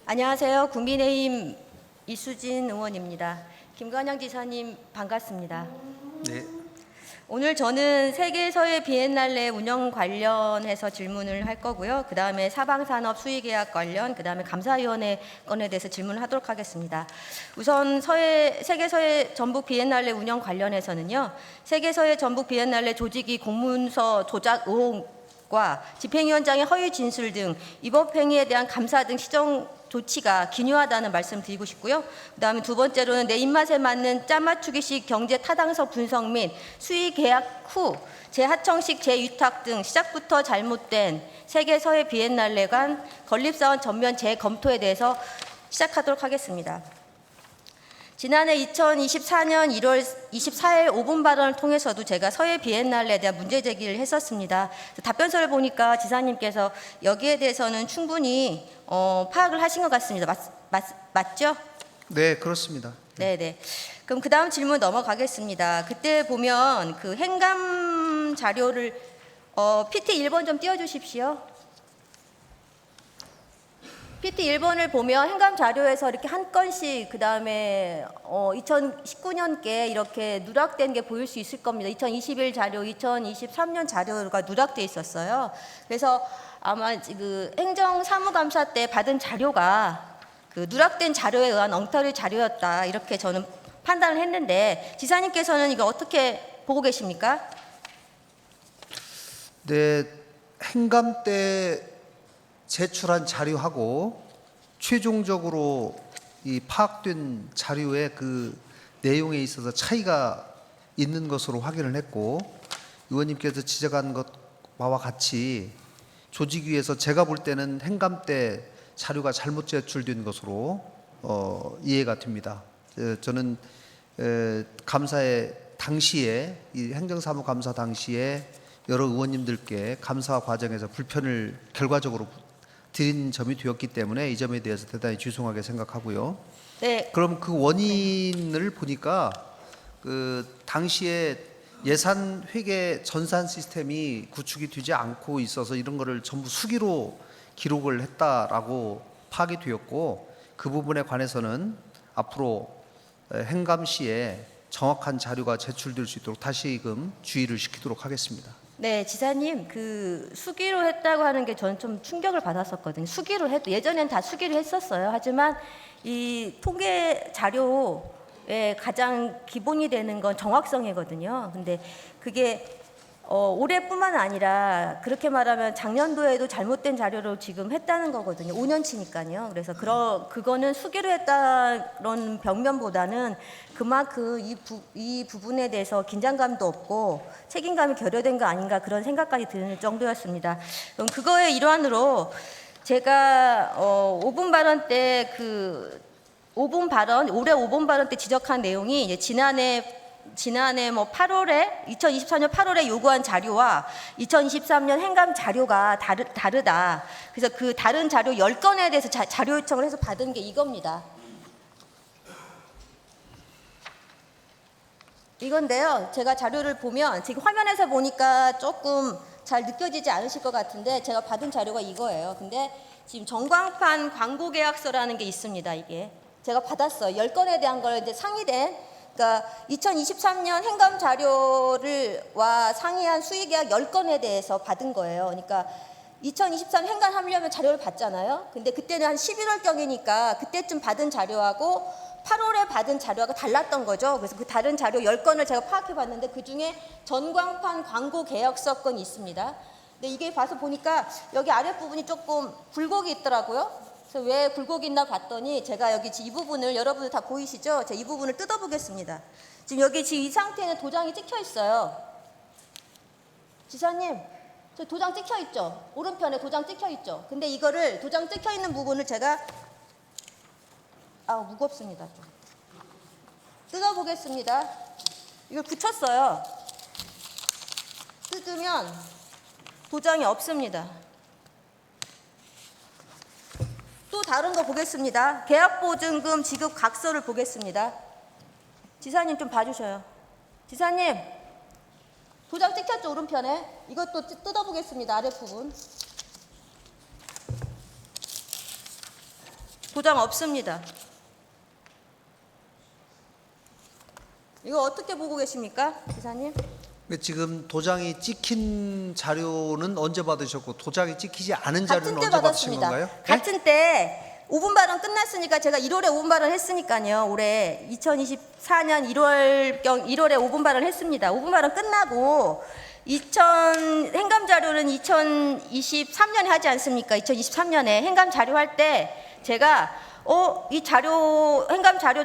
안녕하세요. 국민의힘 이수진 의원입니다. 김관영 지사님 반갑습니다. 네. 오늘 저는 세계서해 비엔날레 운영 관련해서 질문을 할 거고요. 그 다음에 사방산업 수의계약 관련, 그 다음에 감사위원회 건에 대해서 질문을 하도록 하겠습니다. 우선 세계서해 전북 비엔날레 운영 관련해서는요. 세계서해 전북 비엔날레 조직위 공문서 조작 의혹과 집행위원장의 허위 진술 등 위법 행위에 대한 감사 등 시정 조치가 기묘하다는 말씀 드리고 싶고요. 그다음에 두 번째로는 내 입맛에 맞는 짜맞추기식 경제 타당성 분석 및 수의 계약 후 재하청식 재위탁 등 시작부터 잘못된 세계 서해 비엔날레 간 건립사원 전면 재검토에 대해서 시작하도록 하겠습니다. 지난해 2024년 1월 24일 5분 발언을 통해서도 제가 서해 비엔날레에 대한 문제 제기를 했었습니다. 답변서를 보니까 지사님께서 여기에 대해서는 충분히 파악을 하신 것 같습니다. 맞죠? 네, 그렇습니다. 네네. 그럼 그 다음 질문 넘어가겠습니다. 그때 보면 그 행감 자료를 PT 1번 좀 띄워주십시오. PT 1번을 보면 행감 자료에서 이렇게 한 건씩 그 다음에 2019년께 이렇게 누락된 게 보일 수 있을 겁니다. 2021 자료, 2023년 자료가 누락돼 있었어요. 그래서 아마 그 행정사무감사 때 받은 자료가 그 누락된 자료에 의한 엉터리 자료였다 이렇게 저는 판단을 했는데 지사님께서는 이거 어떻게 보고 계십니까? 네, 행감 때 제출한 자료하고 최종적으로 이 파악된 자료의 그 내용에 있어서 차이가 있는 것으로 확인을 했고, 의원님께서 지적한 것과 같이 조직위에서 제가 볼 때는 행감 때 자료가 잘못 제출된 것으로 이해가 됩니다. 저는 감사의 당시에 이 행정사무감사 당시에 여러 의원님들께 감사 과정에서 불편을 결과적으로 드린 점이 되었기 때문에 이 점에 대해서 대단히 죄송하게 생각하고요. 네. 그럼 그 원인을 보니까 그 당시에 예산 회계 전산 시스템이 구축이 되지 않고 있어서 이런 거를 전부 수기로 기록을 했다라고 파악이 되었고, 그 부분에 관해서는 앞으로 행감 시에 정확한 자료가 제출될 수 있도록 다시금 주의를 시키도록 하겠습니다. 네, 지사님, 그 수기로 했다고 하는 게 저는 좀 충격을 받았었거든요. 수기로 해도 예전엔 다 수기로 했었어요. 하지만 이 통계 자료의 가장 기본이 되는 건 정확성이거든요. 근데 그게 올해뿐만 아니라 그렇게 말하면 작년도에도 잘못된 자료로 지금 했다는 거거든요. 5년치니까요. 그래서 그거는 수기로 했다는 벽면보다는 그만큼 이 부분에 대해서 긴장감도 없고 책임감이 결여된 거 아닌가 그런 생각까지 드는 정도였습니다. 그럼 그거의 일환으로 제가 5분 발언 때 올해 5분 발언 때 지적한 내용이 이제 지난해 뭐 2024년 8월에 요구한 자료와 2023년 행감 자료가 다르다. 그래서 그 다른 자료 10건에 대해서 자료 요청을 해서 받은 게 이겁니다. 이건데요. 제가 자료를 보면 지금 화면에서 보니까 조금 잘 느껴지지 않으실 것 같은데 제가 받은 자료가 이거예요. 근데 지금 전광판 광고 계약서라는 게 있습니다. 이게 제가 받았어요. 10건에 대한 걸 이제 상의된 그러니까 2023년 행감 자료와 상이한 수의계약 10건에 대해서 받은 거예요. 그러니까 2023 행감하려면 자료를 받잖아요. 근데 그때는 한 11월경이니까 그때쯤 받은 자료하고 8월에 받은 자료가 달랐던 거죠. 그래서 그 다른 자료 10건을 제가 파악해 봤는데 그중에 전광판 광고 계약서 건이 있습니다. 근데 이게 봐서 보니까 여기 아랫부분이 조금 굴곡이 있더라고요. 그래서 왜 굴곡이 있나 봤더니 제가 여기 이 부분을 여러분들 다 보이시죠? 제가 이 부분을 뜯어보겠습니다. 지금 여기 지금 이 상태는 도장이 찍혀 있어요. 지사님, 저 도장 찍혀 있죠? 오른편에 도장 찍혀 있죠? 근데 이거를 도장 찍혀 있는 부분을 제가 무겁습니다. 좀. 뜯어보겠습니다. 이걸 붙였어요. 뜯으면 도장이 없습니다. 또 다른 거 보겠습니다. 계약보증금 지급 각서를 보겠습니다. 지사님 좀 봐주셔요. 지사님, 도장 찍혔죠? 오른편에. 이것도 뜯어보겠습니다. 아랫부분. 도장 없습니다. 이거 어떻게 보고 계십니까, 기사님? 지금 도장이 찍힌 자료는 언제 받으셨고 도장이 찍히지 않은 자료는 같은 때 언제 받으신 받았습니다. 건가요? 네? 같은 때 5분 발언 끝났으니까 제가 1월에 5분 발언 했으니까요. 올해 2024년 1월에 5분 발언 했습니다. 5분 발언 끝나고 행감 자료는 2023년에 하지 않습니까? 2023년에 행감 자료 할 때 제가 이 자료 행감 자료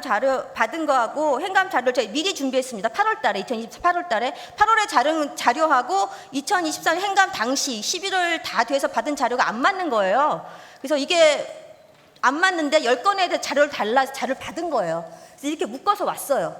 받은 거하고 행감 자료를 제가 미리 준비했습니다. 8월 달에 2024 8월 달에 8월에 자료하고 2023년 행감 당시 11월 다 돼서 받은 자료가 안 맞는 거예요. 그래서 이게 안 맞는데 10건에 대해 자료를 받은 거예요. 그래서 이렇게 묶어서 왔어요.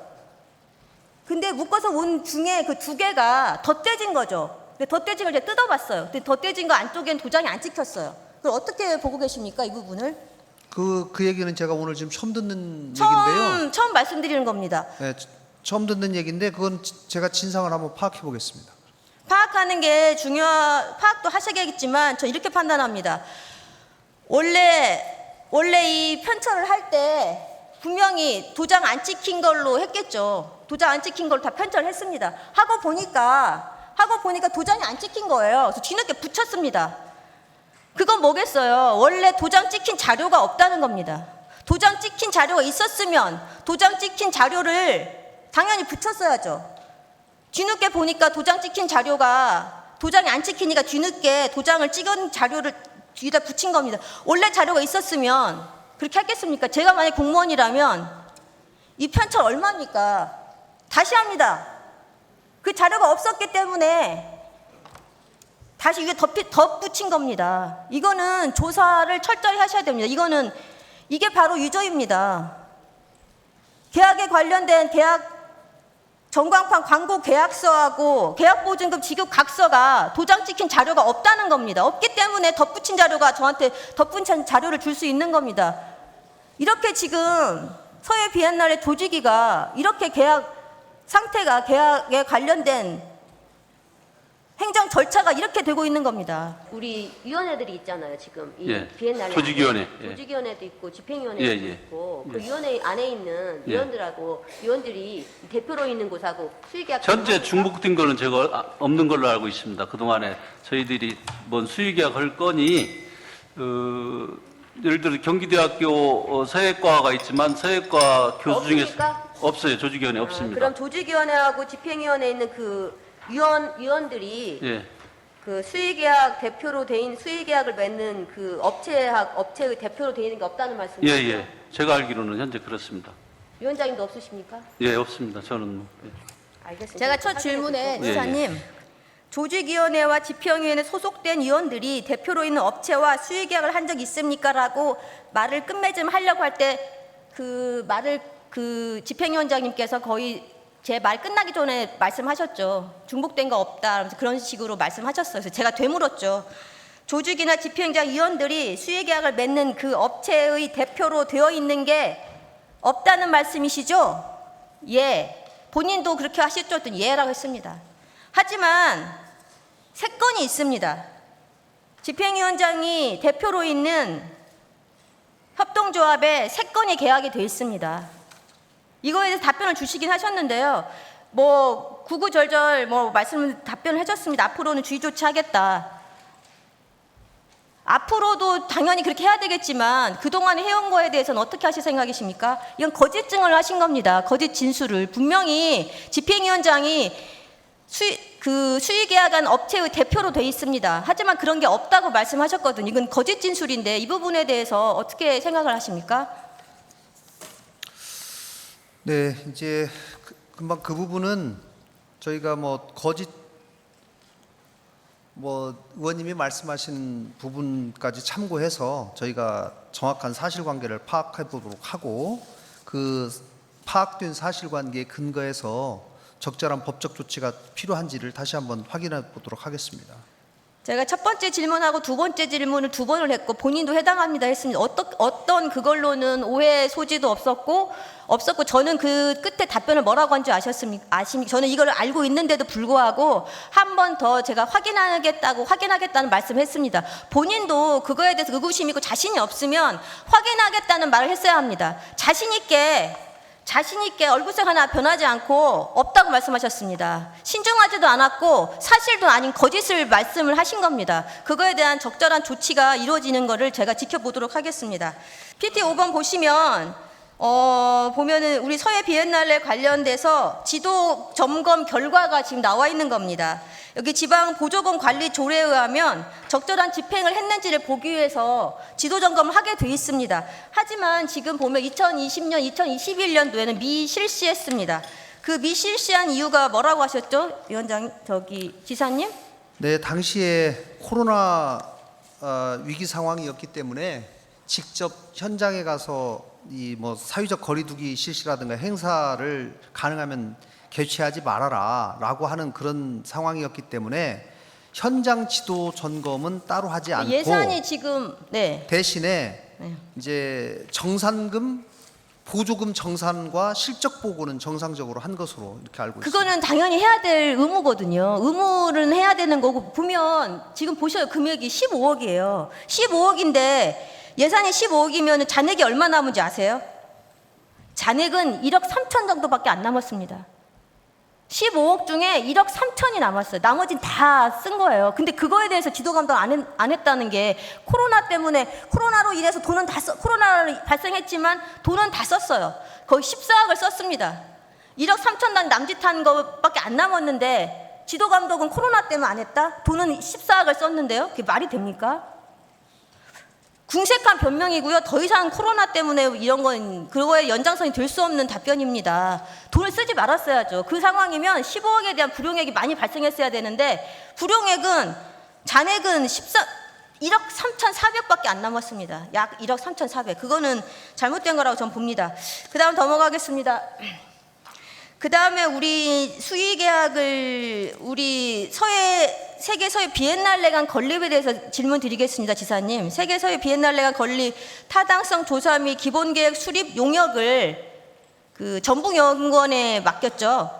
근데 묶어서 온 중에 그 2개가 덧대진 거죠. 근데 덧대진 걸 제가 뜯어봤어요. 근데 덧대진 거 안쪽엔 도장이 안 찍혔어요. 그걸 어떻게 보고 계십니까, 이 부분을? 그 얘기는 제가 오늘 지금 처음 듣는 얘기인데요. 처음 말씀드리는 겁니다. 네, 처음 듣는 얘기인데 그건 제가 진상을 한번 파악해 보겠습니다. 파악하는 게 파악도 하셔야겠지만 저 이렇게 판단합니다. 원래 이 편철을 할 때 분명히 도장 안 찍힌 걸로 했겠죠. 도장 안 찍힌 걸로 다 편철을 했습니다. 하고 보니까 도장이 안 찍힌 거예요. 그래서 뒤늦게 붙였습니다. 그건 뭐겠어요? 원래 도장 찍힌 자료가 없다는 겁니다. 도장 찍힌 자료가 있었으면 도장 찍힌 자료를 당연히 붙였어야죠. 뒤늦게 보니까 도장 찍힌 자료가 도장이 안 찍히니까 뒤늦게 도장을 찍은 자료를 뒤에다 붙인 겁니다. 원래 자료가 있었으면 그렇게 했겠습니까? 제가 만약 공무원이라면 이 편철 얼마입니까? 다시 합니다. 그 자료가 없었기 때문에 다시 위에 덧붙인 겁니다. 이거는 조사를 철저히 하셔야 됩니다. 이게 바로 유죄입니다. 계약에 관련된 전광판 광고 계약서하고 계약보증금 지급 각서가 도장 찍힌 자료가 없다는 겁니다. 없기 때문에 덧붙인 자료가 저한테 덧붙인 자료를 줄 수 있는 겁니다. 이렇게 지금 서해 비엔날레 조직위가 이렇게 계약에 관련된 행정 절차가 이렇게 되고 있는 겁니다. 우리 위원회들이 있잖아요. 지금 이 예. 비엔날레 조직위원회. 안에. 조직위원회도 있고 집행위원회도 예, 예. 있고 그 예. 위원회 안에 있는 예. 위원들이 대표로 있는 곳하고 수의계약 전체 중복된 거는 제가 없는 걸로 알고 있습니다. 그동안에 저희들이 뭔 수의계약 할 건이 예를 들어 경기대학교 서예과가 있지만 서예과 교수 중에 없습니까? 없어요. 조직위원회 없습니다. 그럼 조직위원회하고 집행위원회에 있는 그 위원들이 예. 그 수의계약 대표로 돼 있는 수의계약을 맺는 그 업체의 대표로 돼 있는 게 없다는 말씀이시죠? 예, 예. 제가 알기로는 현재 그렇습니다. 위원장님도 없으십니까? 예, 없습니다. 저는 예. 알겠습니다. 제가 첫 질문에 예, 지사님 조직위원회와 집행위원회 소속된 위원들이 대표로 있는 업체와 수의계약을 한 적 있습니까? 라고 말을 끝맺음 하려고 할 때 그 말을 그 집행위원장님께서 거의 제 말 끝나기 전에 말씀하셨죠. 중복된 거 없다. 그런 식으로 말씀하셨어요. 그래서 제가 되물었죠. 조직이나 집행자 위원들이 수의계약을 맺는 그 업체의 대표로 되어 있는 게 없다는 말씀이시죠? 예. 본인도 그렇게 하셨죠? 했더니 예라고 했습니다. 하지만 3건이 있습니다. 집행위원장이 대표로 있는 협동조합에 3건이 계약이 되어 있습니다. 이거에 대해서 답변을 주시긴 하셨는데요. 구구절절 답변을 해줬습니다. 앞으로는 주의 조치하겠다. 앞으로도 당연히 그렇게 해야 되겠지만 그동안 해온 거에 대해서는 어떻게 하실 생각이십니까? 이건 거짓증을 하신 겁니다. 거짓 진술을. 분명히 집행위원장이 수의계약한 업체의 대표로 돼 있습니다. 하지만 그런 게 없다고 말씀하셨거든요. 이건 거짓 진술인데 이 부분에 대해서 어떻게 생각을 하십니까? 네, 이제 금방 그 부분은 저희가 의원님이 말씀하신 부분까지 참고해서 저희가 정확한 사실관계를 파악해 보도록 하고 그 파악된 사실관계에 근거해서 적절한 법적 조치가 필요한지를 다시 한번 확인해 보도록 하겠습니다. 제가 첫 번째 질문하고 두 번째 질문을 두 번을 했고 본인도 해당합니다 했습니다. 어떤 그걸로는 오해 소지도 없었고 저는 그 끝에 답변을 뭐라고 한 줄 아십니까? 저는 이걸 알고 있는데도 불구하고 한 번 더 제가 확인하겠다는 말씀을 했습니다. 본인도 그거에 대해서 의구심이 있고 자신이 없으면 확인하겠다는 말을 했어야 합니다. 자신 있게 얼굴색 하나 변하지 않고 없다고 말씀하셨습니다. 신중하지도 않았고 사실도 아닌 거짓을 말씀을 하신 겁니다. 그거에 대한 적절한 조치가 이루어지는 것을 제가 지켜보도록 하겠습니다. PT 5번 보면은 우리 서해 비엔날레 관련돼서 지도 점검 결과가 지금 나와 있는 겁니다. 여기 지방 보조금 관리 조례에 의하면 적절한 집행을 했는지를 보기 위해서 지도 점검을 하게 돼 있습니다. 하지만 지금 보면 2020년, 2021년도에는 미실시했습니다. 그 미실시한 이유가 뭐라고 하셨죠? 지사님? 네, 당시에 코로나 위기 상황이었기 때문에 직접 현장에 가서 이 뭐 사회적 거리두기 실시라든가 행사를 가능하면 개최하지 말아라라고 하는 그런 상황이었기 때문에 현장 지도 점검은 따로 하지 않고 예산이 지금 대신에 이제 보조금 정산과 실적 보고는 정상적으로 한 것으로 이렇게 알고 있습니다. 그거는 당연히 해야 될 의무거든요. 의무는 해야 되는 거고 보면 지금 보셔요. 금액이 15억이에요. 15억인데 예산이 15억이면 잔액이 얼마 남은지 아세요? 잔액은 1억 3천 정도밖에 안 남았습니다. 15억 중에 1억 3천이 남았어요. 나머지는 다 쓴 거예요. 근데 그거에 대해서 지도 감독 안 했다는 게 코로나로 인해서 코로나가 발생했지만 돈은 다 썼어요. 거의 14억을 썼습니다. 1억 3천 남짓한 것밖에 안 남았는데 지도 감독은 코로나 때문에 안 했다? 돈은 14억을 썼는데요. 그게 말이 됩니까? 궁색한 변명이고요. 더 이상 코로나 때문에 이런 건 그거의 연장선이 될 수 없는 답변입니다. 돈을 쓰지 말았어야죠. 그 상황이면 15억에 대한 불용액이 많이 발생했어야 되는데 잔액은 1억 3,400밖에 안 남았습니다. 약 1억 3,400. 그거는 잘못된 거라고 저는 봅니다. 그 다음 넘어가겠습니다. 그 다음에 우리 세계 서해 비엔날레 간 건립에 대해서 질문 드리겠습니다, 지사님. 세계 서해 비엔날레 간 건립 타당성 조사 및 기본계획 수립 용역을 그 전북연구원에 맡겼죠.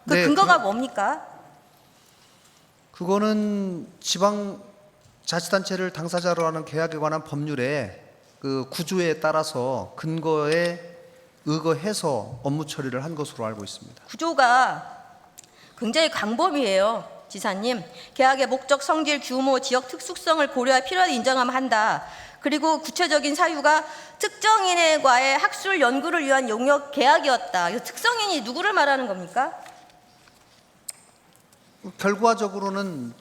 그 근거가 뭡니까? 그거는 지방 자치단체를 당사자로 하는 계약에 관한 법률에 그 구조에 따라서 근거에 의거해서 업무 처리를 한 것으로 알고 있습니다. 구조가 굉장히 광범위해요, 지사님. 계약의 목적, 성질, 규모, 지역 특수성을 고려해 필요하다 인정하면 한다. 그리고 구체적인 사유가 특정인과의 학술 연구를 위한 용역 계약이었다. 이 특성인이 누구를 말하는 겁니까? 결과적으로는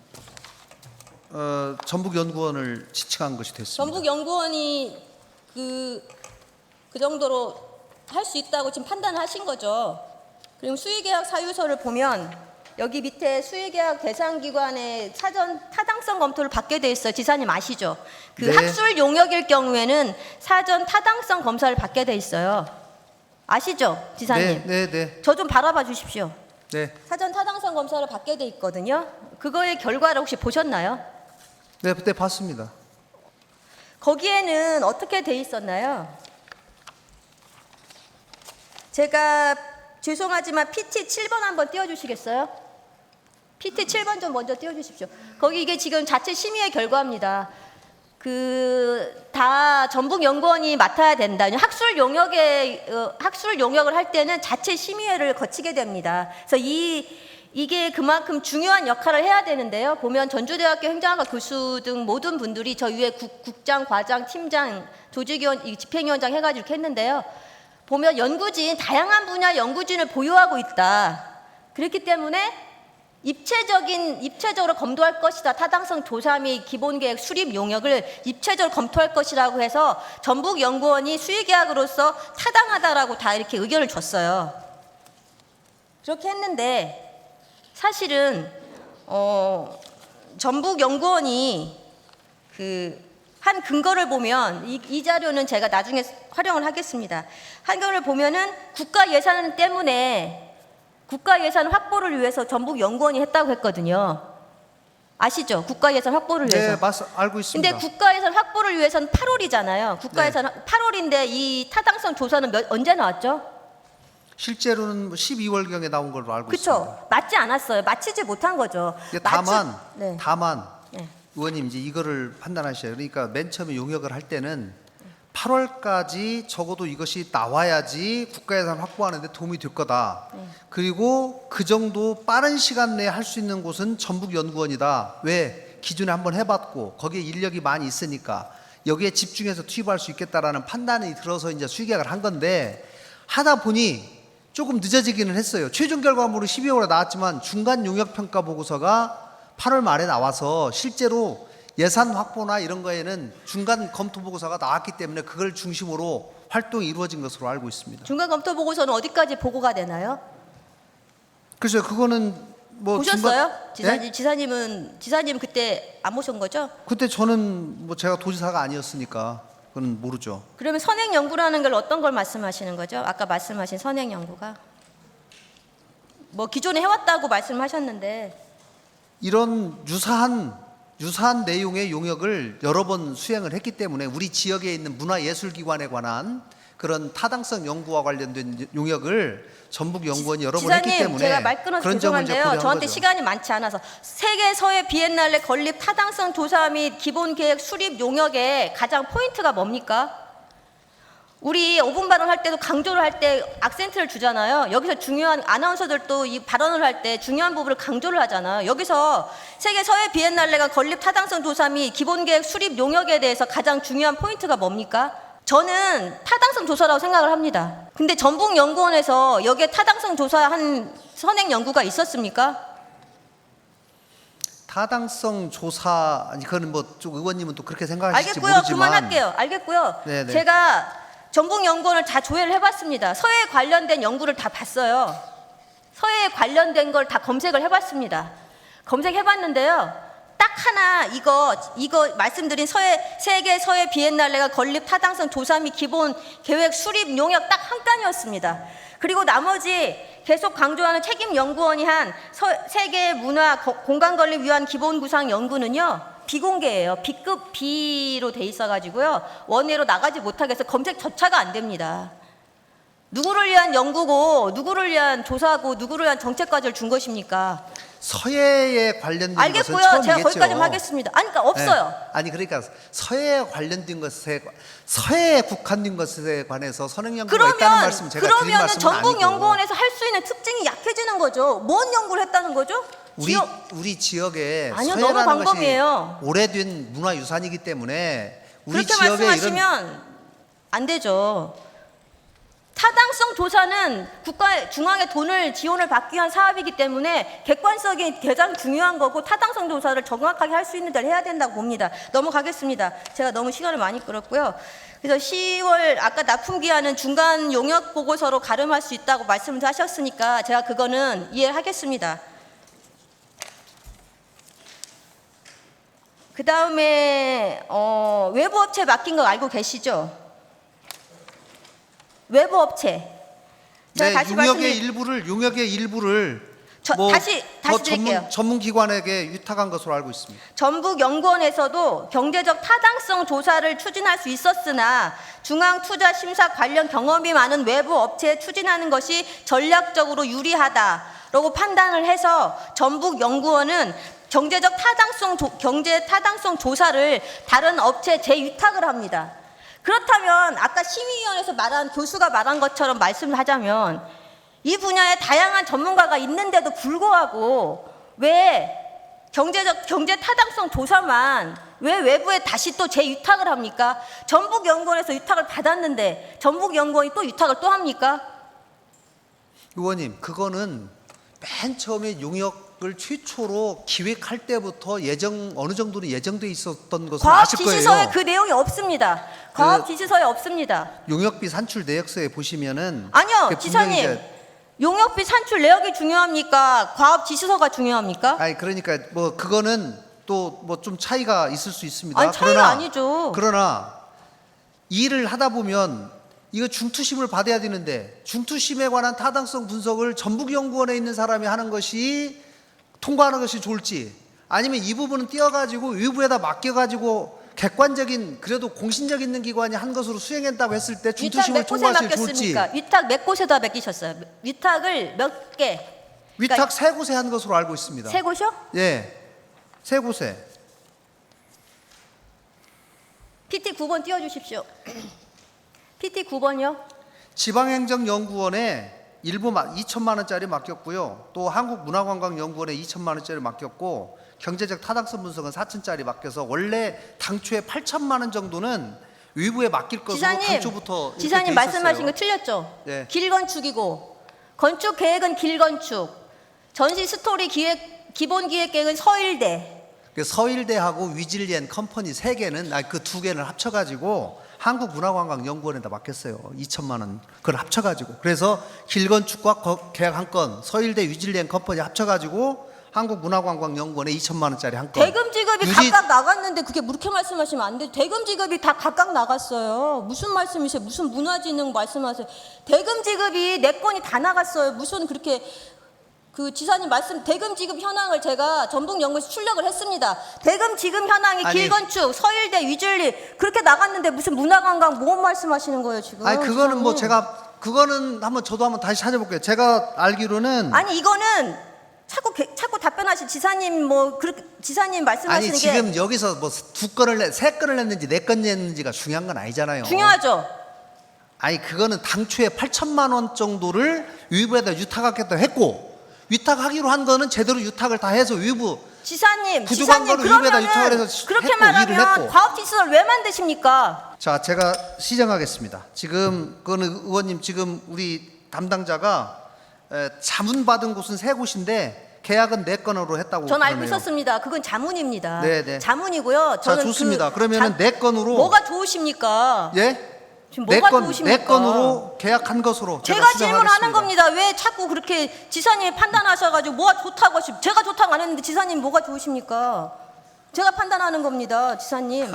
전북연구원을 지칭한 것이 됐습니다. 전북연구원이 그 정도로 할 수 있다고 지금 판단하신 거죠. 그리고 수의계약 사유서를 보면 여기 밑에 수의계약 대상 기관의 사전 타당성 검토를 받게 돼 있어요. 지사님 아시죠? 그 네. 학술 용역일 경우에는 사전 타당성 검사를 받게 돼 있어요. 아시죠, 지사님? 네. 저 좀 바라봐 주십시오. 네. 사전 타당성 검사를 받게 돼 있거든요. 그거의 결과를 혹시 보셨나요? 네, 그때 봤습니다. 거기에는 어떻게 돼 있었나요? 제가 죄송하지만 PT 7번 한번 띄워주시겠어요? PT 7번 좀 먼저 띄워주십시오. 거기 이게 지금 자체 심의의 결과입니다. 다 전북연구원이 맡아야 된다. 학술 용역을 할 때는 자체 심의회를 거치게 됩니다. 그래서 이게 그만큼 중요한 역할을 해야 되는데요. 보면 전주대학교 행정학과 교수 등 모든 분들이 저 위에 국장, 과장, 팀장, 조직위원, 집행위원장 해가지고 이렇게 했는데요. 보면 다양한 분야 연구진을 보유하고 있다. 그렇기 때문에 입체적으로 검토할 것이다. 타당성 조사 및 기본계획 수립 용역을 입체적으로 검토할 것이라고 해서 전북연구원이 수의계약으로서 타당하다라고 다 이렇게 의견을 줬어요. 그렇게 했는데 사실은 전북연구원이 한 근거를 보면 이 자료는 제가 나중에 활용을 하겠습니다. 한 근거를 보면은 국가 예산 때문에 국가 예산 확보를 위해서 전북연구원이 했다고 했거든요. 아시죠? 국가예산 확보를 위해서. 네, 알고 있습니다. 근데 국가예산 확보를 위해서는 8월이잖아요. 국가예산 8월인데 이 타당성 조사는 언제 나왔죠? 실제로는 12월경에 나온 걸로 알고 있습니다. 그렇죠. 맞지 않았어요. 맞히지 못한 거죠. 네. 다만 네. 의원님 이제 이거를 판단하셔야 돼요. 그러니까 맨 처음에 용역을 할 때는 8월까지 적어도 이것이 나와야지 국가예산 확보하는데 도움이 될 거다. 그리고 그 정도 빠른 시간 내에 할 수 있는 곳은 전북연구원이다. 왜? 기존에 한번 해봤고 거기에 인력이 많이 있으니까 여기에 집중해서 투입할 수 있겠다라는 판단이 들어서 이제 수의계약을 한 건데 하다 보니 조금 늦어지기는 했어요. 최종 결과물은 12월에 나왔지만 중간 용역 평가 보고서가 8월 말에 나와서 실제로 예산 확보나 이런 거에는 중간 검토 보고서가 나왔기 때문에 그걸 중심으로 활동이 이루어진 것으로 알고 있습니다. 중간 검토 보고서는 어디까지 보고가 되나요? 그래서 그거는 뭐 보셨어요? 중간- 네? 지사님 그때 안 보신 거죠? 그때 저는 뭐 제가 도지사가 아니었으니까 그건 모르죠. 그러면 선행 연구라는 걸 어떤 걸 말씀하시는 거죠? 아까 말씀하신 선행 연구가 뭐 기존에 해왔다고 말씀하셨는데 이런 유사한 내용의 용역을 여러 번 수행을 했기 때문에 우리 지역에 있는 문화예술기관에 관한 그런 타당성 연구와 관련된 용역을 전북연구원이 여러 번 했기 지사님 때문에 제가 말 끊어서 그런 점을 이제 죄송한데요. 고려한 저한테 거죠. 시간이 많지 않아서 세계 서해 비엔날레 건립 타당성 조사 및 기본 계획 수립 용역의 가장 포인트가 뭡니까? 우리 5분 발언할 때도 강조를 할 때 악센트를 주잖아요. 여기서 중요한 아나운서들도 이 발언을 할 때 중요한 부분을 강조를 하잖아요. 여기서 세계 서해 비엔날레가 건립 타당성 조사 및 기본 계획 수립 용역에 대해서 가장 중요한 포인트가 뭡니까? 저는 타당성 조사라고 생각을 합니다. 근데 전북연구원에서 여기에 타당성 조사한 선행 연구가 있었습니까? 타당성 조사 아니 그거는 뭐 좀 의원님은 또 그렇게 생각하실지 알겠고요. 모르지만 그만할게요. 알겠고요. 네네. 제가 전북연구원을 다 조회를 해봤습니다. 서해에 관련된 연구를 다 봤어요. 서해에 관련된 걸 다 검색을 해봤습니다. 검색해봤는데요. 딱 하나 이거 말씀드린 세계 서해 비엔날레가 건립 타당성 조사 및 기본 계획 수립 용역 딱 한 건이었습니다. 그리고 나머지 계속 강조하는 책임연구원이 한 세계 문화 공간 건립 위한 기본 구상 연구는요. 비공개예요. B급 B로 돼 있어가지고요. 원외로 나가지 못하게 해서 검색조차가 안 됩니다. 누구를 위한 연구고 누구를 위한 조사고 누구를 위한 정책 과제를 준 것입니까? 서해에 관련된 것은 알겠고요. 처음이겠죠. 제가 거기까지만 하겠습니다. 아니 그러니까 없어요. 네. 아니 그러니까 서해에 관련된 것에 서해에 국한된 것에 관해서 선행 연구가 있다는 말씀 제가 드린 그러면은 말씀은 전북연구원에서 할 수 있는 특징이 약해지는 거죠. 뭔 연구를 했다는 거죠? 우리 지역에 아니요, 너무 서해라는 것이 광범위해요. 오래된 문화유산이기 때문에 우리 그렇게 지역에 이런 말씀하시면 안 되죠. 타당성 조사는 중앙의 돈을 지원을 받기 위한 사업이기 때문에 객관성이 가장 중요한 거고 타당성 조사를 정확하게 할 수 있는 데를 해야 된다고 봅니다. 넘어가겠습니다. 제가 너무 시간을 많이 끌었고요. 그래서 10월 아까 납품기한은 중간 용역 보고서로 가름할 수 있다고 말씀을 하셨으니까 제가 그거는 이해하겠습니다. 그 다음에 외부 업체 맡긴 거 알고 계시죠? 외부 업체. 제가 다시 용역의 일부를 다시 드릴게요. 전문 기관에게 위탁한 것으로 알고 있습니다. 전북연구원에서도 경제적 타당성 조사를 추진할 수 있었으나 중앙투자심사 관련 경험이 많은 외부 업체에 추진하는 것이 전략적으로 유리하다라고 판단을 해서 전북연구원은 경제 타당성 조사를 다른 업체에 재위탁을 합니다. 그렇다면 아까 심의위원회에서 말한 교수가 말한 것처럼 말씀을 하자면 이 분야에 다양한 전문가가 있는데도 불구하고 왜 경제 타당성 조사만 왜 외부에 다시 또 재위탁을 합니까? 전북연구원에서 위탁을 받았는데 전북연구원이 또 위탁을 또 합니까? 의원님, 그거는 맨 처음에 용역을 최초로 기획할 때부터 어느 정도는 예정돼 있었던 것을 과업 아실 거예요. 지시서에 그 내용이 없습니다. 과업 지시서에 없습니다. 용역비 산출 내역서에 보시면은 아니요, 그게 분명히 지사님. 이제 용역비 산출 내역이 중요합니까? 과업 지시서가 중요합니까? 아니 그러니까 뭐 그거는 또 뭐 좀 차이가 있을 수 있습니다. 아니, 차이가 아니죠. 그러나 일을 하다 보면 이거 중투심을 받아야 되는데 중투심에 관한 타당성 분석을 전북연구원에 있는 사람이 하는 것이 통과하는 것이 좋을지 아니면 이 부분은 띄어가지고 외부에다 맡겨가지고 객관적인 그래도 공신력 있는 기관이 한 것으로 수행했다고 했을 때 위탁 준투심을 몇 곳에 청구하시기 좋을지. 맡겼습니까? 위탁 몇 곳에다 맡기셨어요? 위탁을 몇 개? 위탁 세 곳에 한 것으로 알고 있습니다. 세 곳이요? 예, 세 곳에. PT 9번 띄워주십시오. PT 9번요? 지방행정연구원에 일부 2천만 원짜리 맡겼고요. 또 한국문화관광연구원에 2천만 원짜리 맡겼고 경제적 타당성 분석은 4천짜리 맡겨서 원래 당초에 8천만 원 정도는 외부에 맡길 것으로 당초부터 이렇게 지사님 돼 말씀하신 있었어요. 거 틀렸죠? 네. 길건축이고 건축 계획은 길건축, 전시 스토리 기획 기본 기획 계획은 서일대. 그 서일대하고 위즐리엔 컴퍼니 세 개는 그 두 개를 합쳐가지고 한국문화관광연구원에다 맡겼어요. 2천만 원 그걸 합쳐가지고. 그래서 길건축과 계약 한 건, 서일대 위즐리엔 컴퍼니 합쳐가지고 한국문화관광연구원에 2천만 원짜리 한 건. 대금 지급이 각각 나갔는데 그게 그렇게 말씀하시면 안 돼요. 대금 지급이 다 각각 나갔어요. 무슨 말씀이세요? 무슨 문화진흥 말씀하세요? 대금 지급이 네 건이 다 나갔어요. 무슨 그렇게 그 지사님 말씀 대금 지급 현황을 제가 전북연구에서 출력을 했습니다. 대금 지급 현황이 아니, 길건축, 서일대, 위즐리 그렇게 나갔는데 무슨 문화관광 뭐 말씀하시는 거예요 지금? 아니 그거는 뭐 지사님. 제가 그거는 저도 한번 다시 찾아볼게요. 제가 알기로는 아니 이거는 자꾸 답변하실 지사님 뭐 그렇게 지사님 말씀하시는 아니 게 지금 여기서 뭐 세 건을 냈는지 네 건 냈는지가 중요한 건 아니잖아요. 중요하죠. 아니 그거는 당초에 8천만 원 정도를 외부에다 유탁하겠다고 했고 위탁하기로 한 거는 제대로 유탁을 다 해서 외부 지사님 부족한 거를 위에다 유탁을 그러면은 해서 그렇게 했고, 일을 말하면 했고. 과업시설 왜 만드십니까? 자 제가 시정하겠습니다. 지금 그거는 의원님 지금 우리 담당자가 자문 받은 곳은 세 곳인데 계약은 네 건으로 했다고 전 알고 그러네요. 있었습니다. 그건 자문입니다. 네. 자문이고요. 자 저는 좋습니다. 그러면은 네 건으로 뭐가 좋으십니까? 예? 지금 뭐가 좋으십니까? 네 건으로 계약한 것으로 제가 시정하겠습니다. 질문하는 겁니다. 왜 자꾸 그렇게 지사님이 판단하셔가지고 뭐가 좋다고 제가 좋다고 안 했는데 지사님 뭐가 좋으십니까? 제가 판단하는 겁니다, 지사님.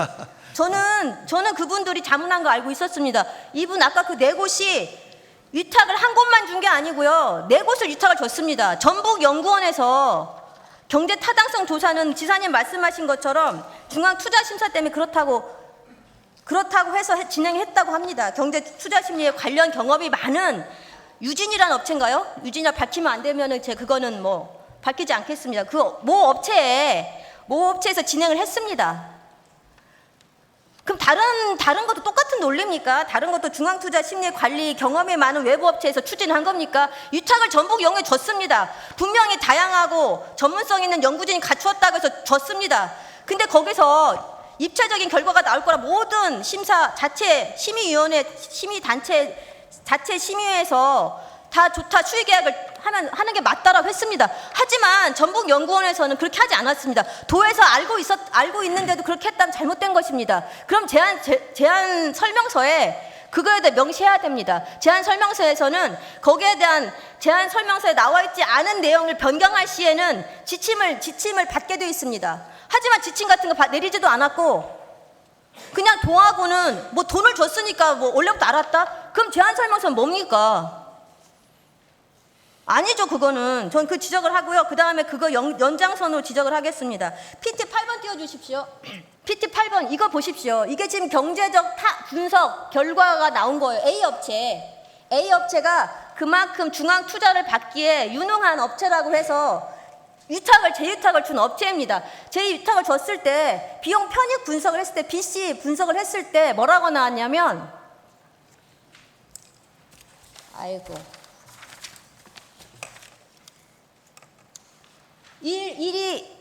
저는 그분들이 자문한 거 알고 있었습니다. 이분 아까 그 네 곳이 위탁을 한 곳만 준 게 아니고요. 네 곳을 위탁을 줬습니다. 전북연구원에서 경제 타당성 조사는 지사님 말씀하신 것처럼 중앙투자심사 때문에 그렇다고 해서 진행했다고 합니다. 경제 투자 심리에 관련 경험이 많은 유진이라는 업체인가요? 유진이라 밝히면 안 되면은 그거는 뭐 밝히지 않겠습니다. 그 모 업체에서 진행을 했습니다. 그럼 다른 것도 똑같은 논리입니까? 다른 것도 중앙투자 심리 관리 경험이 많은 외부 업체에서 추진한 겁니까? 위탁을 전북연구에 줬습니다. 분명히 다양하고 전문성 있는 연구진이 갖추었다고 해서 줬습니다. 근데 거기서 입체적인 결과가 나올 거라 모든 심의위원회, 심의단체, 자체 심의회에서 다 좋다 수의 계약을 하는 게 맞다라고 했습니다. 하지만 전북연구원에서는 그렇게 하지 않았습니다. 도에서 알고 있는데도 그렇게 했다면 잘못된 것입니다. 그럼 제안 설명서에 그거에 대해 명시해야 됩니다. 제안 설명서에서는 거기에 대한 제안 설명서에 나와 있지 않은 내용을 변경할 시에는 지침을 받게 되어 있습니다. 하지만 지침 같은 거 내리지도 않았고 그냥 동하고는 뭐 돈을 줬으니까 뭐 원래부터 알았다? 그럼 제안 설명서는 뭡니까? 아니죠. 그거는 전 그 지적을 하고요. 그 다음에 그거 연장선으로 지적을 하겠습니다. PT 8번 띄워주십시오. PT 8번 이거 보십시오. 이게 지금 경제적 분석 결과가 나온 거예요. A업체가 그만큼 중앙 투자를 받기에 유능한 업체라고 해서 재위탁을 준 업체입니다. 재위탁을 줬을 때 비용 편익 분석을 했을 때 BC 분석을 했을 때 뭐라고 나왔냐면 일이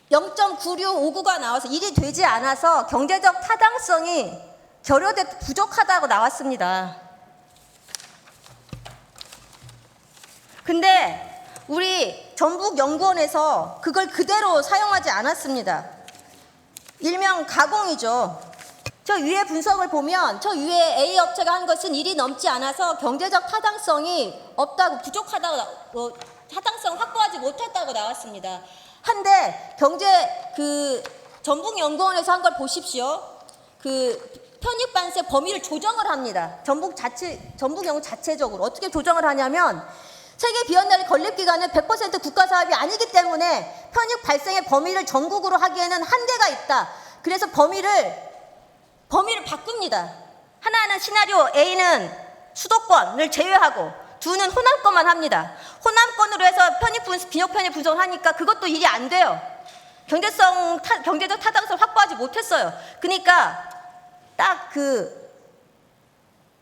0.9659가 나와서 일이 되지 않아서 경제적 타당성이 결여돼 부족하다고 나왔습니다. 근데 우리 전북연구원에서 그걸 그대로 사용하지 않았습니다. 일명 가공이죠. 저 위에 분석을 보면 저 위에 A업체가 한 것은 일이 넘지 않아서 경제적 타당성이 없다고 부족하다고 타당성 확보하지 못했다고 나왔습니다. 한데 전북연구원에서 한 걸 보십시오. 편익반세 범위를 조정을 합니다. 전북연구 자체적으로 어떻게 조정을 하냐면 세계 비엔날레 건립 기간은 100% 국가 사업이 아니기 때문에 편입 발생의 범위를 전국으로 하기에는 한계가 있다. 그래서 범위를 바꿉니다. 하나는 시나리오 A는 수도권을 제외하고, 2는 호남권만 합니다. 호남권으로 해서 비용 편입 분석을 하니까 그것도 일이 안 돼요. 경제적 타당성을 확보하지 못했어요. 그러니까 딱 그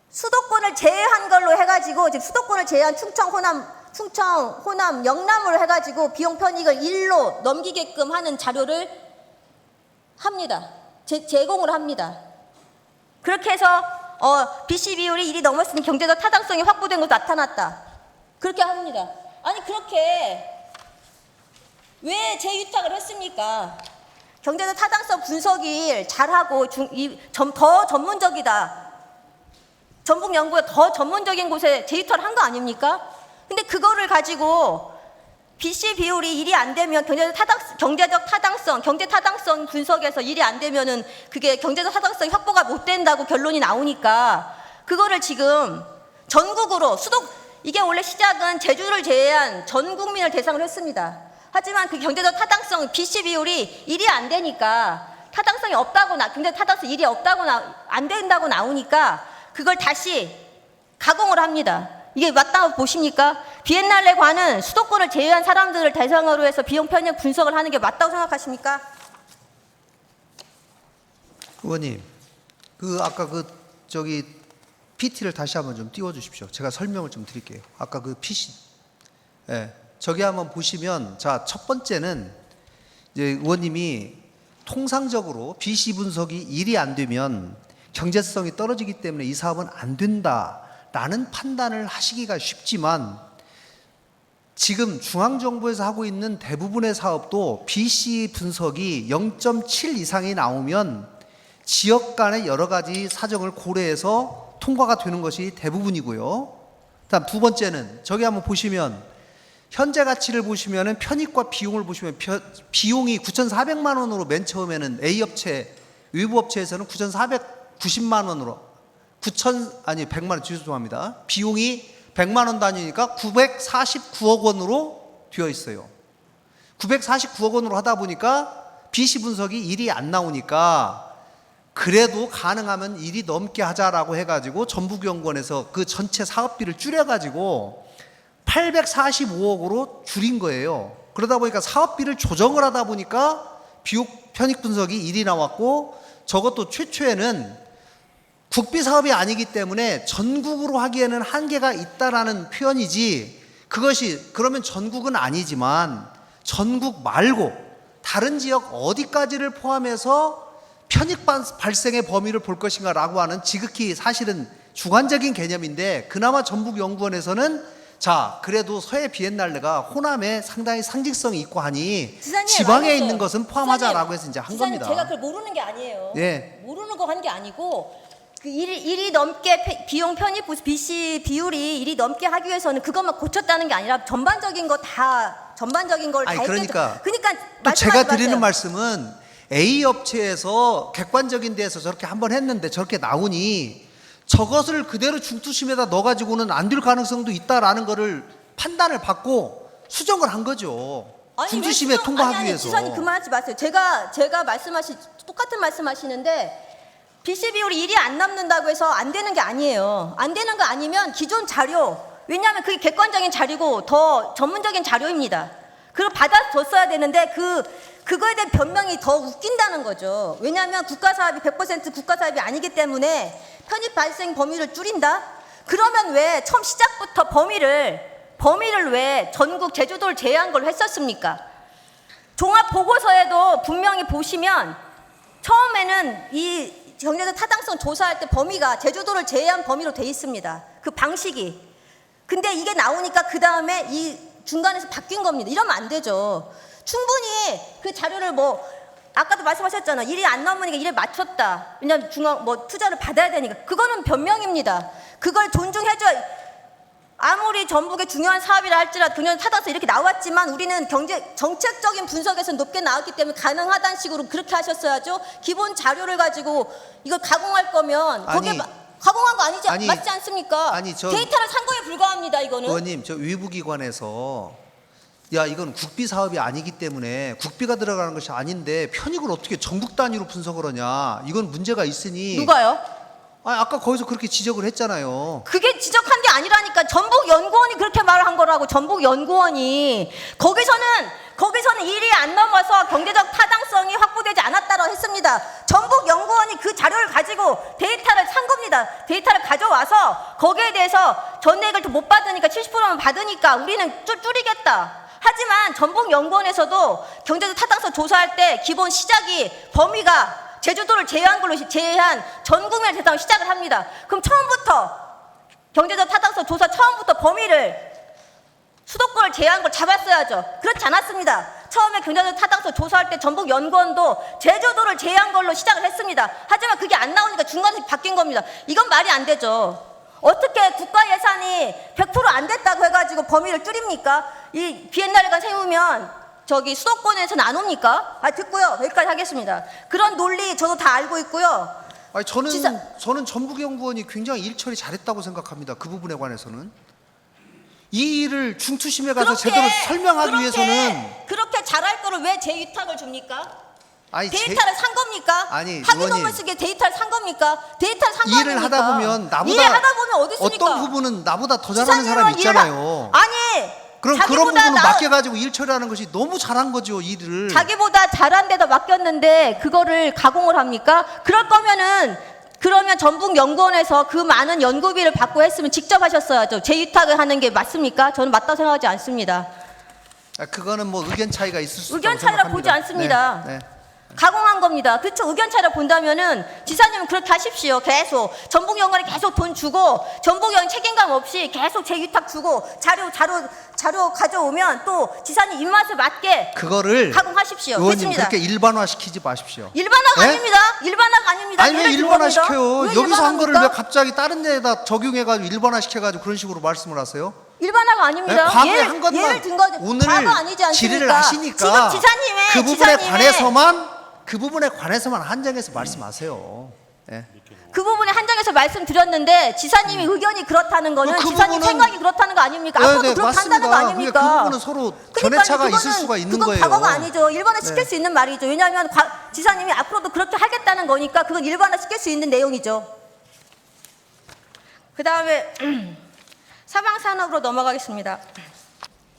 수도권을 제외한 걸로 해가지고, 지금 수도권을 제외한 충청, 호남, 영남으로 해가지고 비용 편익을 1로 넘기게끔 하는 자료를 합니다. 제공을 합니다. 그렇게 해서 BC 비율이 1이 넘었으니 경제적 타당성이 확보된 것도 나타났다. 그렇게 합니다. 아니 그렇게 왜 재위탁을 했습니까? 경제적 타당성 분석을 잘하고 더 전문적이다. 전북 연구에 더 전문적인 곳에 재위탁을 한 거 아닙니까? 근데 그거를 가지고 BC 비율이 1이 안 되면 경제 타당성 분석에서 1이 안 되면은 그게 경제적 타당성이 확보가 못 된다고 결론이 나오니까, 그거를 지금 전국으로 이게 원래 시작은 제주를 제외한 전 국민을 대상으로 했습니다. 하지만 그 경제적 타당성 BC 비율이 1이 안 되니까, 타당성이 없다고 경제 타당성 1이 없다고 안 된다고 나오니까 그걸 다시 가공을 합니다. 이게 맞다고 보십니까? 비엔날레 관은 수도권을 제외한 사람들을 대상으로 해서 비용 편입 분석을 하는 게 맞다고 생각하십니까? 의원님, 아까 PT를 다시 한번 좀 띄워주십시오. 제가 설명을 좀 드릴게요. 아까 PC, 예, 저기 한번 보시면, 자, 첫 번째는 이제 의원님이 통상적으로 BC 분석이 1이 안 되면 경제성이 떨어지기 때문에 이 사업은 안 된다라는 판단을 하시기가 쉽지만, 지금 중앙정부에서 하고 있는 대부분의 사업도 BC 분석이 0.7 이상이 나오면 지역 간의 여러 가지 사정을 고려해서 통과가 되는 것이 대부분이고요. 다음 두 번째는 저기 한번 보시면 현재 가치를 보시면은 편익과 비용을 보시면 비용이 9,400만 원으로 맨 처음에는 A 업체, 외부 업체에서는 9,490만 원으로 100만 원 죄송합니다. 비용이 100만 원 단위니까 949억 원으로 되어 있어요. 949억 원으로 하다 보니까 BC 분석이 1이 안 나오니까 그래도 가능하면 1이 넘게 하자라고 해가지고 전북연구원에서 그 전체 사업비를 줄여가지고 845억으로 줄인 거예요. 그러다 보니까 사업비를 조정을 하다 보니까 비용 편익 분석이 1이 나왔고, 저것도 최초에는 국비 사업이 아니기 때문에 전국으로 하기에는 한계가 있다라는 표현이지, 그것이 그러면 전국은 아니지만 전국 말고 다른 지역 어디까지를 포함해서 편익 발생의 범위를 볼 것인가 라고 하는 지극히 사실은 주관적인 개념인데, 그나마 전북연구원에서는 자, 그래도 서해 비엔날레가 호남에 상당히 상징성이 있고 하니 지사님, 지방에 알았어요. 있는 것은 포함하자라고 지사님, 해서 이제 한 지사님, 겁니다. 제가 그걸 모르는 게 아니에요. 예. 모르는 거 한 게 아니고, 그 1이 넘게 비용 편입 BC 비율이 1이 넘게 하기 위해서는 그것만 고쳤다는 게 아니라 전반적인 걸 다 아니, 그러니까 또 말씀하지 제가 드리는 마세요. 말씀은 A 업체에서 객관적인 데에서 저렇게 한번 했는데 저렇게 나오니 저것을 그대로 중투심에다 넣어가지고는 안 될 가능성도 있다라는 거를 판단을 받고 수정을 한 거죠. 중투심에 통과하기 위해서. 지사님 그만하지 마세요. 제가 똑같은 말씀하시는데, BC 비율이 1이 안 남는다고 해서 안 되는 게 아니에요. 안 되는 거 아니면 기존 자료, 왜냐하면 그게 객관적인 자료고 더 전문적인 자료입니다. 그걸 받아줬어야 되는데 그거에 대한 변명이 더 웃긴다는 거죠. 왜냐하면 국가 사업이 100% 국가 사업이 아니기 때문에 편입 발생 범위를 줄인다? 그러면 왜 처음 시작부터 범위를 왜 전국 제주도를 제외한 걸로 했었습니까? 종합 보고서에도 분명히 보시면 처음에는 이 경제적 타당성 조사할 때 범위가 제주도를 제외한 범위로 돼 있습니다. 그 방식이. 근데 이게 나오니까 그 다음에 이 중간에서 바뀐 겁니다. 이러면 안 되죠. 충분히 그 자료를 아까도 말씀하셨잖아. 1이 안 넘으니까 1에 맞췄다. 왜냐하면 투자를 받아야 되니까. 그거는 변명입니다. 그걸 존중해줘야, 아무리 전북의 중요한 사업이라 할지라도 경제적 타당성 이렇게 나왔지만 우리는 정책적인 분석에서 높게 나왔기 때문에 가능하다는 식으로 그렇게 하셨어야죠. 기본 자료를 가지고 이걸 가공할 거면 아니, 가공한 거 아니지 아니, 맞지 않습니까? 아니, 데이터를 산 거에 불과합니다. 이거는. 의원님, 저 외부기관에서 야 이건 국비 사업이 아니기 때문에 국비가 들어가는 것이 아닌데 편익을 어떻게 전국 단위로 분석을 하냐, 이건 문제가 있으니. 누가요? 아까 거기서 그렇게 지적을 했잖아요. 그게 지적한 게 아니라니까. 전북연구원이 그렇게 말을 한 거라고. 전북연구원이 거기서는 일이 안 넘어서 경제적 타당성이 확보되지 않았다고 했습니다. 전북연구원이 그 자료를 가지고 데이터를 산 겁니다. 데이터를 가져와서 거기에 대해서 전액을 못 받으니까 70%만 받으니까 우리는 줄이겠다. 하지만 전북연구원에서도 경제적 타당성 조사할 때 기본 시작이 범위가 제주도를 제외한 걸로 제외한 전 국민을 대상으로 시작을 합니다. 그럼 처음부터 경제적 타당성 조사 처음부터 범위를 수도권을 제외한 걸 잡았어야죠. 그렇지 않았습니다. 처음에 경제적 타당성 조사할 때 전북연구원도 제주도를 제외한 걸로 시작을 했습니다. 하지만 그게 안 나오니까 중간에 바뀐 겁니다. 이건 말이 안 되죠. 어떻게 국가 예산이 100% 안 됐다고 해가지고 범위를 줄입니까? 이 비엔날레가 세우면 저기 수도권에서는 안 옵니까? 듣고요. 여기까지 하겠습니다. 그런 논리 저도 다 알고 있고요. 아니 저는 전북연구원이 굉장히 일 처리 잘했다고 생각합니다. 그 부분에 관해서는 이 일을 중투심에 가서 제대로 설명하기 위해서는 그렇게 잘할 거를 왜 재위탁을 줍니까? 아니, 데이터를 산 겁니까? 아니, 확인 의원님. 없는 쓰기에 데이터를 산 겁니까? 데이터를 산 거 일을 아닙니까? 하다 보면 나보다 일을 하다 보면 어디 있습니까? 어떤 부분은 나보다 더 잘하는 사람이 지사님은 있잖아요. 아니 그럼 그런 자기보다 부분을 맡겨가지고 일 처리하는 것이 너무 잘한 거죠, 일을. 자기보다 잘한 데다 맡겼는데 그거를 가공을 합니까? 그러면 전북연구원에서 그 많은 연구비를 받고 했으면 직접 하셨어야죠. 재위탁을 하는 게 맞습니까? 저는 맞다고 생각하지 않습니다. 그거는 뭐 의견 차이가 있을 수 의견 있다고 차이라 생각합니다. 보지 않습니다. 네. 가공한 겁니다. 그렇죠. 의견 차이를 본다면은 지사님은 그렇게 하십시오. 계속 전북연구원에 계속 돈 주고 전북연 책임감 없이 계속 재위탁 주고 자료 가져오면 또 지사님 입맛에 맞게 그거를 가공하십시오. 의원님 됐습니다. 그렇게 일반화시키지 마십시오. 일반화가 네? 아닙니다. 일반화가 아닙니다. 아니 왜 예를 일반화시켜요? 들어봅니다. 왜 여기서 한 거를 왜 일반화입니까? 갑자기 다른 데에다 적용해가지고 일반화시켜가지고 그런 식으로 말씀을 하세요? 일반화가 아닙니다. 네, 과거에 한 것만 예를 든 거죠. 오늘 과거 아니지 않습니까? 질의를 하시니까 지금 지사님의 그 부분에 관해서만 한정해서 말씀하세요. 예. 그 부분에 한정해서 말씀드렸는데 지사님이 의견이 그렇다는 거는 그 지사님 부분은- 생각이 그렇다는 거 아닙니까? 앞으로도 그렇게 한다는 거 아닙니까? 그 부분은 서로 견해차가 있을 수가 있는 그건 거예요. 과거가 아니죠. 일반화 시킬 네. 수 있는 말이죠. 왜냐하면 지사님이 앞으로도 그렇게 하겠다는 거니까 그건 일반화 시킬 수 있는 내용이죠. 그 다음에 사방산업으로 넘어가겠습니다.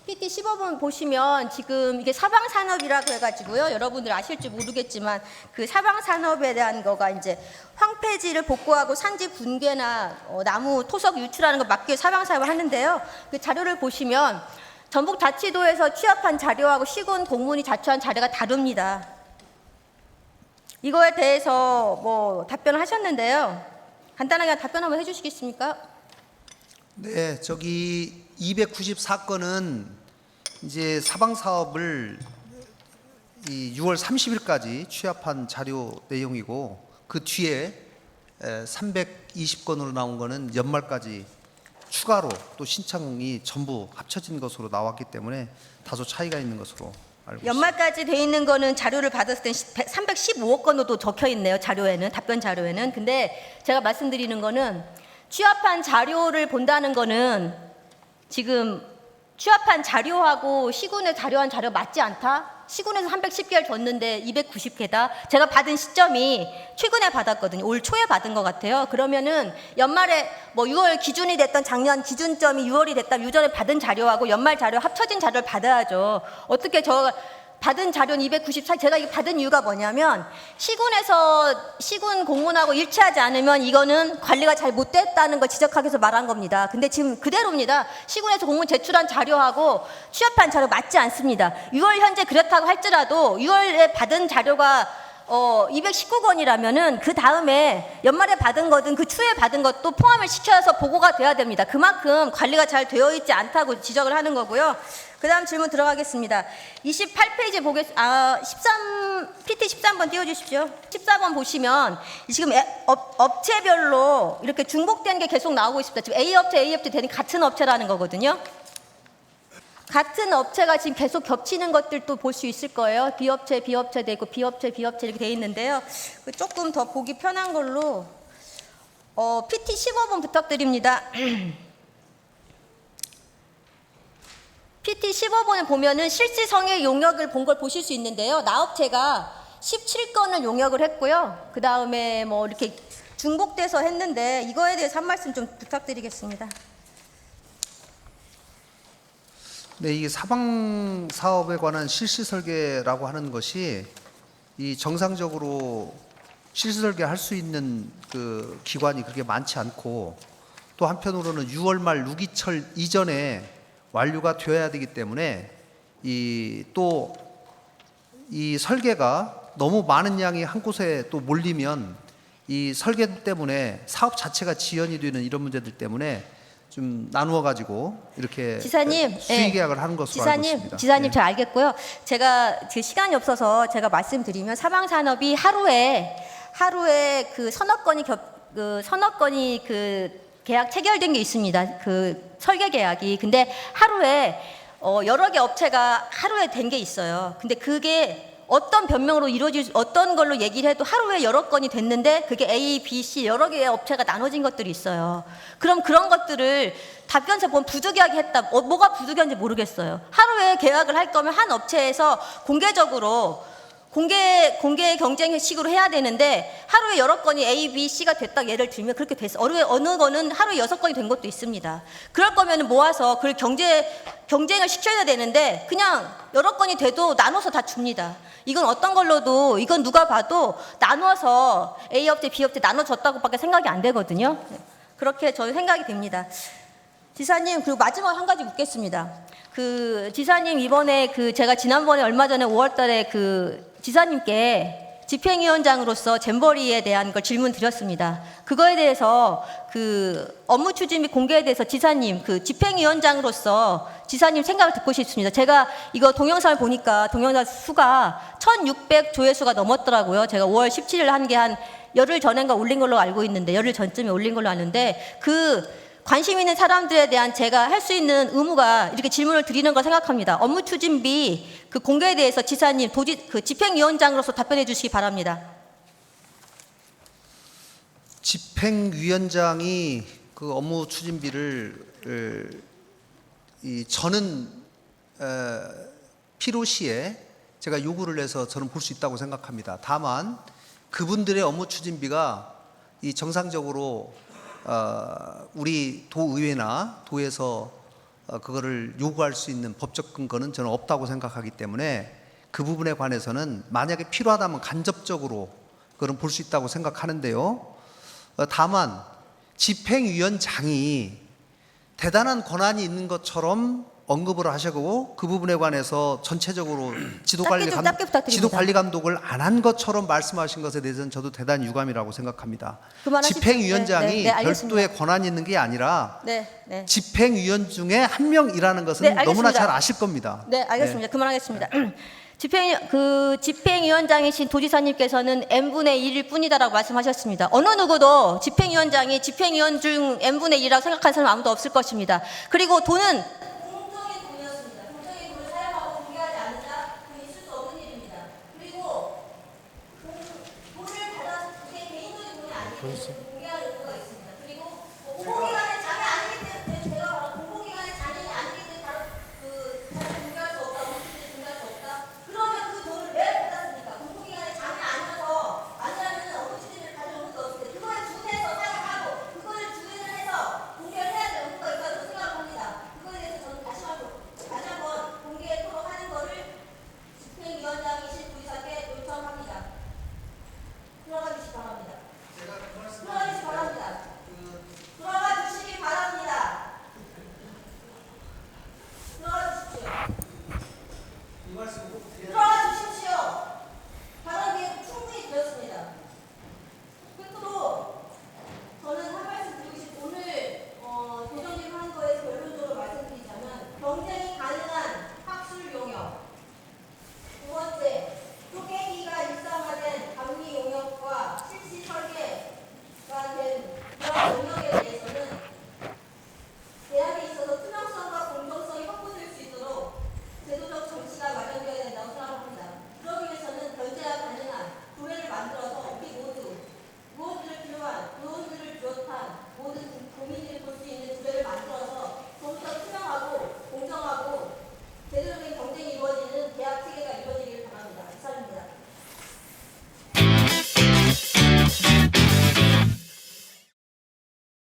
PT 15번 보시면 지금 이게 사방산업이라고 해가지고요. 여러분들 아실지 모르겠지만 그 사방산업에 대한 거가 이제 황폐지를 복구하고 산지 붕괴나 나무 토석 유출하는 거 막기 위해 사방산업을 하는데요. 그 자료를 보시면 전북자치도에서 취합한 자료하고 시군 공무원이 자초한 자료가 다릅니다. 이거에 대해서 뭐 답변을 하셨는데요. 간단하게 답변 한번 해주시겠습니까? 네, 저기 294건은 이제 사방 사업을 이 6월 30일까지 취합한 자료 내용이고 그 뒤에 320건으로 나온 거는 연말까지 추가로 또 신청이 전부 합쳐진 것으로 나왔기 때문에 다소 차이가 있는 것으로 알고 있습니다. 연말까지 돼 있는 거는 자료를 받았을 땐 315억 건도 적혀 있네요. 자료에는, 답변 자료에는. 근데 제가 말씀드리는 거는 취합한 자료를 본다는 거는 지금 취합한 자료하고 시군에 자료한 자료 맞지 않다? 시군에서 310개를 줬는데 290개다. 제가 받은 시점이 최근에 받았거든요. 올 초에 받은 것 같아요. 그러면은 연말에 뭐 6월 기준이 됐던 작년 기준점이 6월이 됐다면 유전에 받은 자료하고 연말 자료 합쳐진 자료를 받아야죠. 어떻게 저 받은 자료는 294. 제가 이거 받은 이유가 뭐냐면 시군에서 시군 공무원하고 일치하지 않으면 이거는 관리가 잘 못 됐다는 걸 지적하기 위해서 말한 겁니다. 근데 지금 그대로입니다. 시군에서 공무원 제출한 자료하고 취합한 자료 맞지 않습니다. 6월 현재 그렇다고 할지라도 6월에 받은 자료가 219건이라면은 그 다음에 연말에 받은 거든 그 추에 받은 것도 포함을 시켜서 보고가 돼야 됩니다. 그만큼 관리가 잘 되어 있지 않다고 지적을 하는 거고요. 그 다음 질문 들어가겠습니다. 28페이지 PT 13번 띄워주십시오. 14번 보시면 지금 업체별로 이렇게 중복된 게 계속 나오고 있습니다. 지금 A업체 되는 같은 업체라는 거거든요. 같은 업체가 지금 계속 겹치는 것들도 볼 수 있을 거예요. B업체 돼 있고 B업체 이렇게 돼 있는데요. 조금 더 보기 편한 걸로 PT 15번 부탁드립니다. PT 15번을 보면은 실질성의 용역을 본 걸 보실 수 있는데요. 나업체가 17건을 용역을 했고요. 그 다음에 뭐 이렇게 중복돼서 했는데 이거에 대해서 한 말씀 좀 부탁드리겠습니다. 네, 이게 사방 사업에 관한 실시 설계라고 하는 것이 이 정상적으로 실시 설계할 수 있는 그 기관이 그렇게 많지 않고, 또 한편으로는 6월 말 누기철 이전에 완료가 되어야 되기 때문에 이 설계가 너무 많은 양이 한 곳에 또 몰리면 이 설계 때문에 사업 자체가 지연이 되는 이런 문제들 때문에 좀 나누어 가지고 이렇게 지사님, 수의 계약을 하는 것으로 알고 있습니다. 지사님 네. 잘 알겠고요. 제가 그 시간이 없어서 제가 말씀드리면 사방산업이 하루에 그 서너 건이 계약 체결된 게 있습니다. 그 설계 계약이. 근데 하루에 여러 개 업체가 하루에 된 게 있어요. 근데 그게 어떤 변명으로 어떤 걸로 얘기를 해도 하루에 여러 건이 됐는데 그게 A, B, C 여러 개의 업체가 나눠진 것들이 있어요. 그럼 그런 것들을 답변서 보면 부득이하게 했다. 뭐가 부득이한지 모르겠어요. 하루에 계약을 할 거면 한 업체에서 공개적으로 공개 경쟁식으로 해야 되는데 하루에 여러 건이 A, B, C가 됐다 예를 들면 그렇게 됐어. 어느 거는 하루에 6건이 된 것도 있습니다. 그럴 거면 모아서 그걸 경쟁을 시켜야 되는데 그냥 여러 건이 돼도 나눠서 다 줍니다. 이건 어떤 걸로도 이건 누가 봐도 나눠서 A 업체, B 업체 나눠줬다고밖에 생각이 안 되거든요. 그렇게 저는 생각이 됩니다. 지사님, 그리고 마지막 한 가지 묻겠습니다. 지사님 이번에 제가 지난번에 얼마 전에 5월달에 지사님께 집행위원장으로서 잼버리에 대한 걸 질문 드렸습니다. 그거에 대해서 업무 추진 및 공개에 대해서 지사님 집행위원장으로서 지사님 생각을 듣고 싶습니다. 제가 이거 동영상을 보니까 동영상 수가 1,600 조회수가 넘었더라고요. 제가 5월 17일 한 게 한 열흘 전인가 올린 걸로 알고 있는데 열흘 전쯤에 올린 걸로 아는데 관심 있는 사람들에 대한 제가 할 수 있는 의무가 이렇게 질문을 드리는 걸 생각합니다. 업무 추진비 공개에 대해서 지사님 집행위원장으로서 답변해 주시기 바랍니다. 집행위원장이 그 업무 추진비를 저는 필요시에 제가 요구를 해서 저는 볼 수 있다고 생각합니다. 다만 그분들의 업무 추진비가 이 정상적으로 우리 도의회나 도에서 그거를 요구할 수 있는 법적 근거는 저는 없다고 생각하기 때문에 그 부분에 관해서는 만약에 필요하다면 간접적으로 그건 볼 수 있다고 생각하는데요. 다만 집행위원장이 대단한 권한이 있는 것처럼 언급을 하시고 그 부분에 관해서 전체적으로 짧게 부탁드립니다. 지도관리 감독을 안 한 것처럼 말씀하신 것에 대해서는 저도 대단히 유감이라고 생각합니다. 그만하십시오. 집행위원장이 네, 알겠습니다. 별도의 권한이 있는 게 아니라 네. 집행위원 중에 한 명이라는 것은 네, 알겠습니다. 너무나 잘 아실 겁니다. 네, 알겠습니다. 그만하겠습니다. 집행위원장이신 도지사님께서는 n분의 1일 뿐이다라고 말씀하셨습니다. 어느 누구도 집행위원장이 집행위원 중 n분의 1이라고 생각하는 사람 아무도 없을 것입니다. 그리고 돈은 공정의 돈이었습니다. 공정의 돈을 사용하고 공개하지 않는다? 그건 있을 수 없는 일입니다. 그리고 돈을 받아서 그게 개인적인 돈이 아니에요.